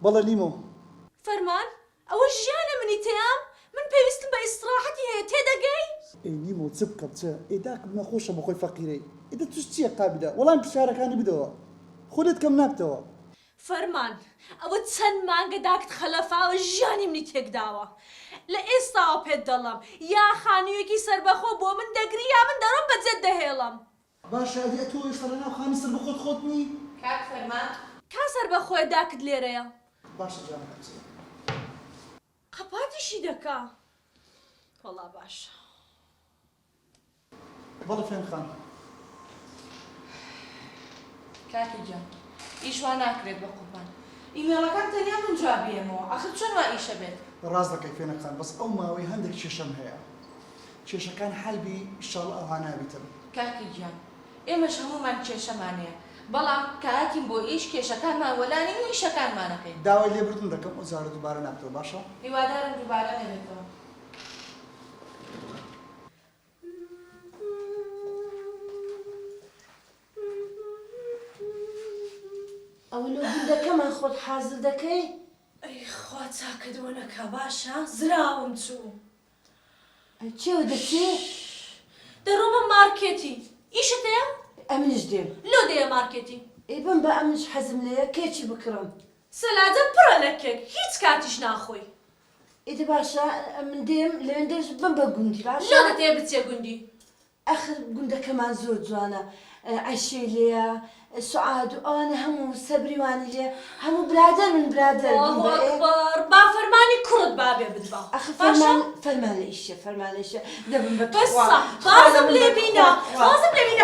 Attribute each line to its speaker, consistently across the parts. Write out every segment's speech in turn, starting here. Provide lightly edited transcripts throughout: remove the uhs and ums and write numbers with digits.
Speaker 1: بەڵێ نیمۆ.
Speaker 2: فەرمان ئەوە ژیانە منی تێام من پێویستم بە ئیستراحەتی هەیە تێدەگەی؟
Speaker 1: ئەی نیمۆ چ بکەم چە ئێداکم نەخۆشە بە خۆی فەقیرەی ئێدە توش چییە قابلە وەڵام پرسیارەکانی بدەوە خودت کەم نابتەوە.
Speaker 2: فەرمان ئەوە چەند مانگە داکت خەلەفاوە ژیانی منی تێکداوە لە ئێستاوە پێت دەڵم یا خانوویەکی سەربەخۆ بۆ من دەگری یا من دەڕۆم بەجێت دەهێڵم.
Speaker 1: باشە ئەدی تۆ ئێستا لە ناو خانی سەر بە خۆت نی؟
Speaker 3: کاک فەرمان
Speaker 2: کا سەربەخۆیە داکت لێرەیە؟
Speaker 1: باشە جانەکەم چێ.
Speaker 2: قەپاتیشی دەکا. وەڵا باشە.
Speaker 1: بەڵێ فێن خان.
Speaker 3: کاکی جان ئیشوا ناکرێت بە قوپان ئیمێڵەکان تەنیا من جوابیەمەوە ئاخر چۆن وا ئیشە بێت؟
Speaker 1: ڕاست دەکەی فێنە خان بەس ئەو ماوەی هەندێک کێشەم هەیە کێشەکان حەلبی ئیشەڵڵا ئەوها نابیتن.
Speaker 3: کاکی گیان ئێمەش هەمومان کێشەمانەیە بەڵام کاکیم بۆ ئیش کێشەکانمان وەلانی و ئیشەکانمانەکەین.
Speaker 1: داوای لێبردن دەکەم ئەو جارە دووبارە نابتەوە باشە؟
Speaker 3: هیوادارم دووبارە نەبێتەوە.
Speaker 4: ئەو لە گوندەکەمان خۆت حازر دەکەی؟
Speaker 2: ئەی خوا چاکەدووە نەکا باشە زراوم چوو.
Speaker 4: چێوە دەچێ؟
Speaker 2: دەڕۆمە مارکێتی. ئیشت هەیە؟
Speaker 4: ئەمنش دێم.
Speaker 2: لۆ دەیە مارکێتی.
Speaker 4: ئێ بم بە ئەمنش حەزم لەیە کێکی بکڕم.
Speaker 2: سەلاجە پڕە لە کێک هیچ کاتیش ناخۆی.
Speaker 4: ئێدە باشە من دێم لەوێندەش بم بە گوندی باشە؟
Speaker 2: لۆ دەتەیە بچێ گوندی.
Speaker 4: ئەخر گوندەکەمان زۆر جوانە عەیشەی لێیە سوعاد و ئەوانە هەموو سەبریوانی لێ هەموو برادەر من برادەر
Speaker 2: با فەرمانی کوڕت بابێ بدبا.
Speaker 4: ئەخر فەرمان لە ئیشە فەرمان لە ئیشە دەبم بە
Speaker 2: بەسە بازم لێ بینە بازم لێ بینە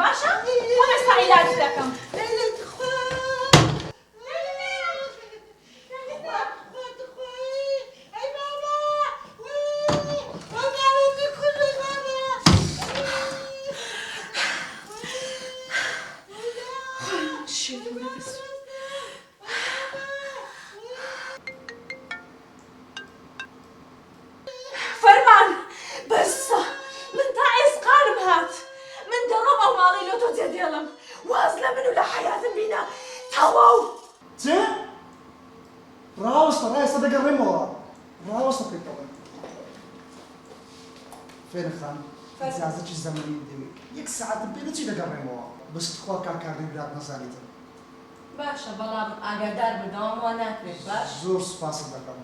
Speaker 2: باشە ئێستا عیلاج دەکەم. فەرمان بەسە من تا ئێسقانم هات من دەڕۆم ئەو ماڵی لۆ تۆ جێدێڵم واز لە من و لە حەیاتم بینە تەواو.
Speaker 1: چێ؟ ڕاوەستە ڕای ئێستا دەگەڕێمەوە ڕاوەستە پێکەوە. فێنە خان ئیجازەی زەمەنی بدەوێت یەک سەعاتم پێ دەچی دەگەڕێمەوە بەست خوا کاکاری برات نەزانیتن.
Speaker 3: باشە بەڵام ئاگادار بەدەوام وا ناکرێت باش؟
Speaker 1: زۆر سوپاسم دەکەم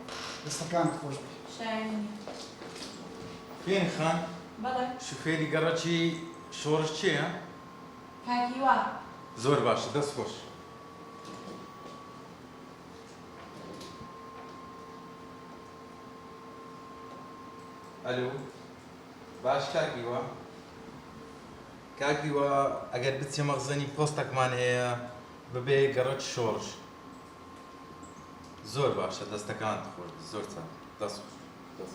Speaker 1: دەستەکانت خۆش بێ.
Speaker 3: شایانی
Speaker 5: فێن خان
Speaker 3: بەڵێ
Speaker 5: شوفێری گەڕەکی شۆڕش چییە؟
Speaker 3: کاکی وا
Speaker 5: زۆر باشە دەست خۆش. ئەلو باش کاکیوە کاکیوە ئەگەر بچێ مەخزنی پۆستێکمان هەیە ببێ گەڕەک شۆڕش زۆر باشە دەستەکانت خۆش زۆر چاک دەست خۆش.